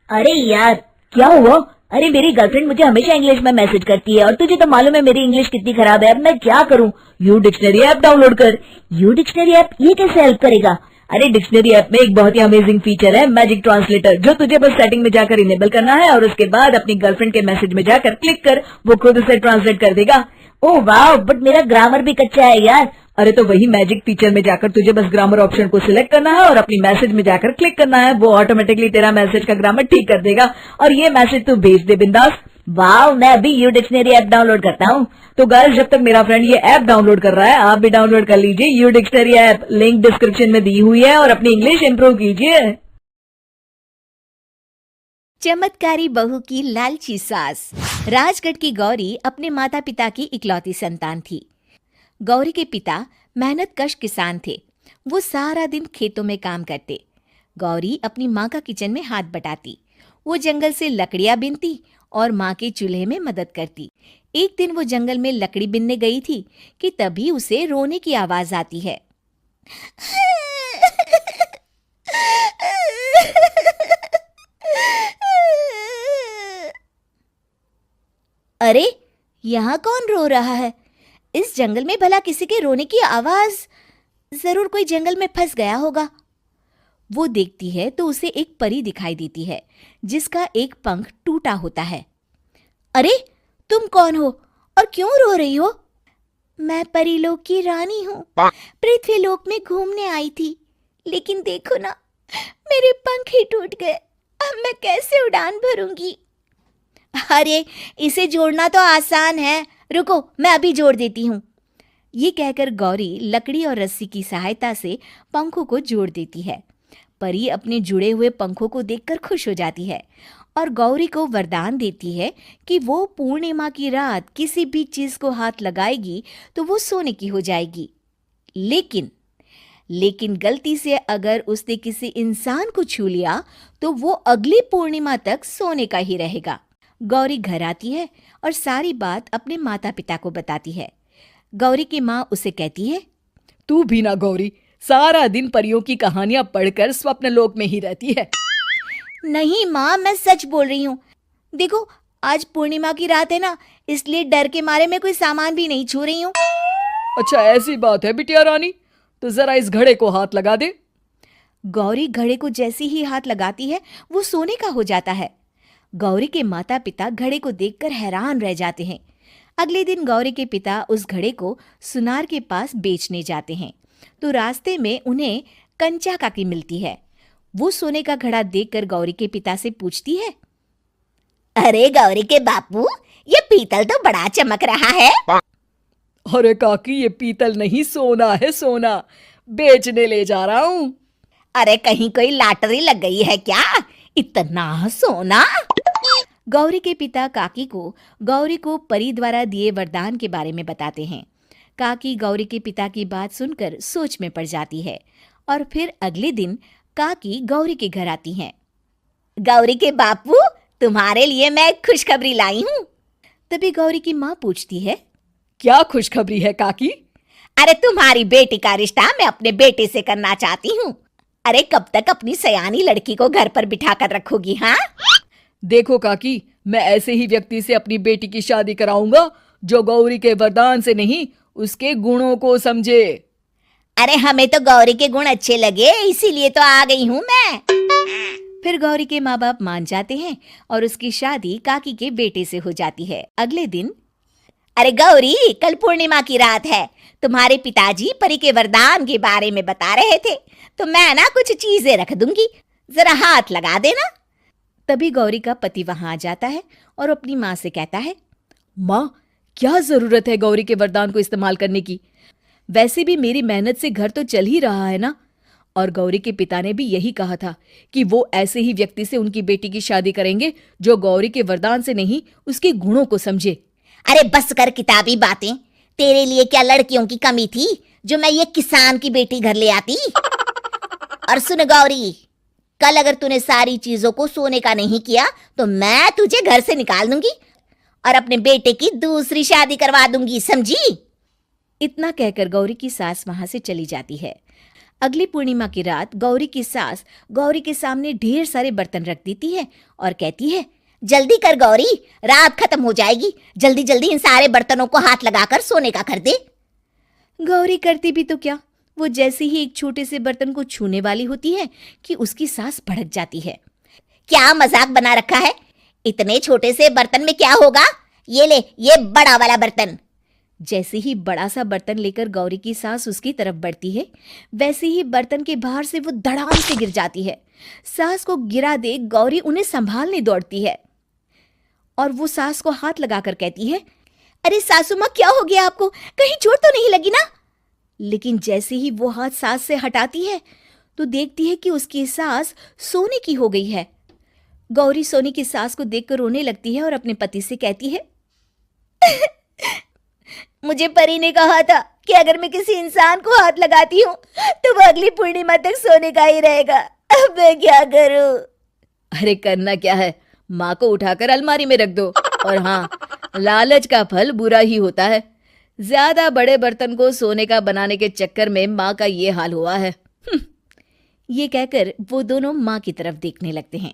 अरे यार, क्या हुआ? अरे मेरी गर्लफ्रेंड मुझे हमेशा इंग्लिश में मैसेज करती है और तुझे तो मालूम है मेरी इंग्लिश कितनी खराब है। अब मैं क्या करूं? यू डिक्शनरी ऐप डाउनलोड कर। यू डिक्शनरी ऐप ये कैसे हेल्प करेगा? अरे डिक्शनरी ऐप में एक बहुत ही अमेजिंग फीचर है, मैजिक ट्रांसलेटर, जो तुझे बस सेटिंग में जाकर इनेबल करना है और उसके बाद अपनी गर्लफ्रेंड के मैसेज में जाकर क्लिक कर, वो खुद उसे ट्रांसलेट कर देगा। ओह वाह, बट मेरा ग्रामर भी कच्चा है यार। अरे तो वही मैजिक फीचर में जाकर तुझे बस ग्रामर ऑप्शन को सिलेक्ट करना है और अपनी मैसेज में जाकर क्लिक करना है, वो ऑटोमेटिकली तेरा मैसेज का ग्रामर ठीक कर देगा और ये मैसेज तू भेज दे बिंदास। वाह, मैं अभी यू डिक्शनरी ऐप डाउनलोड करता हूँ। तो गाइस, जब तक मेरा फ्रेंड ये ऐप डाउनलोड कर रहा है, आप भी डाउनलोड कर लीजिए U dictionary app, link description में दी हुई है, और अपनी इंग्लिश इंप्रूव कीजिए। चमत्कारी बहू की लालची सास। राजगढ़ की गौरी अपने माता पिता की इकलौती संतान थी। गौरी के पिता मेहनतकश किसान थे। वो सारा दिन खेतों में काम करते। गौरी अपनी माँ का किचन में हाथ बटाती। वो जंगल से लकड़ियां बीनती और माँ के चूल्हे में मदद करती। एक दिन वो जंगल में लकड़ी बीनने गई थी कि तभी उसे रोने की आवाज आती है। अरे, यहाँ कौन रो रहा है? इस जंगल में भला किसी के रोने की आवाज? जरूर कोई जंगल में फंस गया होगा। वो देखती है तो उसे एक परी दिखाई देती है, जिसका एक पंख टूटा होता है। अरे, तुम कौन हो और क्यों रो रही हो? मैं परीलोक की रानी हूँ। पृथ्वीलोक में घूमने आई थी, लेकिन देखो ना, मेरे पंख ही टूट गए। अब मैं कैसे उड़ान भरूंगी? अरे, इसे जोड़ना तो आसान है। रुको, मैं अभी जोड़ देती हूँ। ये कहकर गौरी लकड़ी और रस्सी की सहायता से पंखों को जोड़ देती है। परी अपने जुड़े हुए पंखों को देखकर खुश हो जाती है और गौरी को वरदान देती है कि वो पूर्णिमा की रात किसी भी चीज को हाथ लगाएगी तो वो सोने की हो जाएगी। लेकिन गलती से अगर उसने किसी इंसान को छू लिया तो वो अगली पूर्णिमा तक सोने का ही रहेगा। गौरी घर आती है और सारी बात अपने माता पिता को बताती है। गौरी की माँ उसे कहती है, तू भी ना गौरी, सारा दिन परियों की कहानियां पढ़कर स्वप्न लोक में ही रहती है। नहीं माँ, मैं सच बोल रही हूँ। देखो, आज पूर्णिमा की रात है ना, इसलिए डर के मारे मैं कोई सामान भी नहीं छू रही हूँ। अच्छा, ऐसी बात है बिटिया रानी, तो जरा इस घड़े को हाथ लगा दे। गौरी घड़े को जैसे ही हाथ लगाती है वो सोने का हो जाता है। गौरी के माता पिता घड़े को देखकर हैरान रह जाते हैं। अगले दिन गौरी के पिता उस घड़े को सुनार के पास बेचने जाते हैं तो रास्ते में उन्हें कंचा काकी मिलती है। वो सोने का घड़ा देखकर गौरी के पिता से पूछती है, अरे गौरी के बापू, ये पीतल तो बड़ा चमक रहा है। अरे काकी, ये पीतल नहीं, सोना है, सोना बेचने ले जा रहा हूँ। अरे कहीं कोई लॉटरी लग गई है क्या? इतना सोना? गौरी के पिता काकी को गौरी को परी द्वारा दिए वरदान के बारे में बताते हैं। काकी गौरी के पिता की बात सुनकर सोच में पड़ जाती है और फिर अगले दिन काकी गौरी के घर आती हैं। गौरी के बापू, तुम्हारे लिए मैं एक खुशखबरी लाई हूँ। तभी गौरी की माँ पूछती है, क्या खुशखबरी है काकी? अरे तुम्हारी बेटी का रिश्ता मैं अपने बेटे से करना चाहती हूँ। अरे कब तक अपनी सयानी लड़की को घर पर बिठा कर रखोगी? हाँ, देखो काकी, मैं ऐसे ही व्यक्ति से अपनी बेटी की शादी कराऊंगा जो गौरी के वरदान से नहीं, उसके गुणों को समझे। अरे हमें तो गौरी के गुण अच्छे लगे, इसीलिए तो आ गई हूँ मैं। फिर गौरी के माँ बाप मान जाते हैं और उसकी शादी काकी के बेटे से हो जाती है। अगले दिन, अरे गौरी, कल पूर्णिमा की रात है। तुम्हारे पिताजी परी के वरदान के बारे में बता रहे थे, तो मैं ना कुछ चीजें रख दूंगी, जरा हाथ लगा देना। तभी गौरी का पति वहां आ जाता है और अपनी माँ से कहता है, माँ, क्या जरूरत है गौरी के वरदान को इस्तेमाल करने की? वैसे भी मेरी मेहनत से घर तो चल ही रहा है ना। और गौरी के पिता ने भी यही कहा था कि वो ऐसे ही व्यक्ति से उनकी बेटी की शादी करेंगे जो गौरी के वरदान से नहीं, उसके गुणों को समझे। अरे बस कर किताबी बातें। तेरे लिए क्या लड़कियों की कमी थी जो मैं ये किसान की बेटी घर ले आती? और सुन गौरी, कल अगर तूने सारी चीजों को सोने का नहीं किया तो मैं तुझे घर से निकाल दूंगी और अपने बेटे की दूसरी शादी करवा दूंगी, समझी? इतना कहकर गौरी की सास वहां से चली जाती है। अगली पूर्णिमा की रात गौरी की सास गौरी के सामने ढेर सारे बर्तन रख देती है और कहती है, जल्दी कर गौरी, रात खत्म हो जाएगी, जल्दी जल्दी इन सारे बर्तनों को हाथ लगाकर सोने का कर दे। गौरी करती भी तो क्या, वो जैसे ही एक छोटे से बर्तन को छूने वाली होती है कि उसकी सास भड़क जाती है। क्या मजाक बना रखा है, इतने छोटे से बर्तन में क्या होगा, ये ले, ये बड़ा वाला बर्तन। जैसे ही बड़ा सा बर्तन लेकर गौरी की सास उसकी तरफ बढ़ती है, वैसे ही बर्तन के बाहर से वो धड़ाम से गिर जाती है। सास को गिरा देख गौरी उन्हें संभालने दौड़ती है और वो सास को हाथ लगाकर कहती है, अरे सासू माँ, क्या हो गया आपको, कहीं चोट तो नहीं लगी ना? लेकिन जैसे ही वो हाथ सास से हटाती है तो देखती है कि उसकी सास सोने की हो गई है। गौरी सोनी की सास को देखकर रोने लगती है और अपने पति से कहती है, मुझे परी ने कहा था कि अगर मैं किसी इंसान को हाथ लगाती हूँ तो वो अगली पूर्णिमा तक सोने का ही रहेगा। अब मैं क्या करूं? अरे करना क्या है, माँ को उठाकर अलमारी में रख दो। और हाँ, लालच का फल बुरा ही होता है। ज्यादा बड़े बर्तन को सोने का बनाने के चक्कर में माँ का ये हाल हुआ है। ये कहकर वो दोनों माँ की तरफ देखने लगते हैं।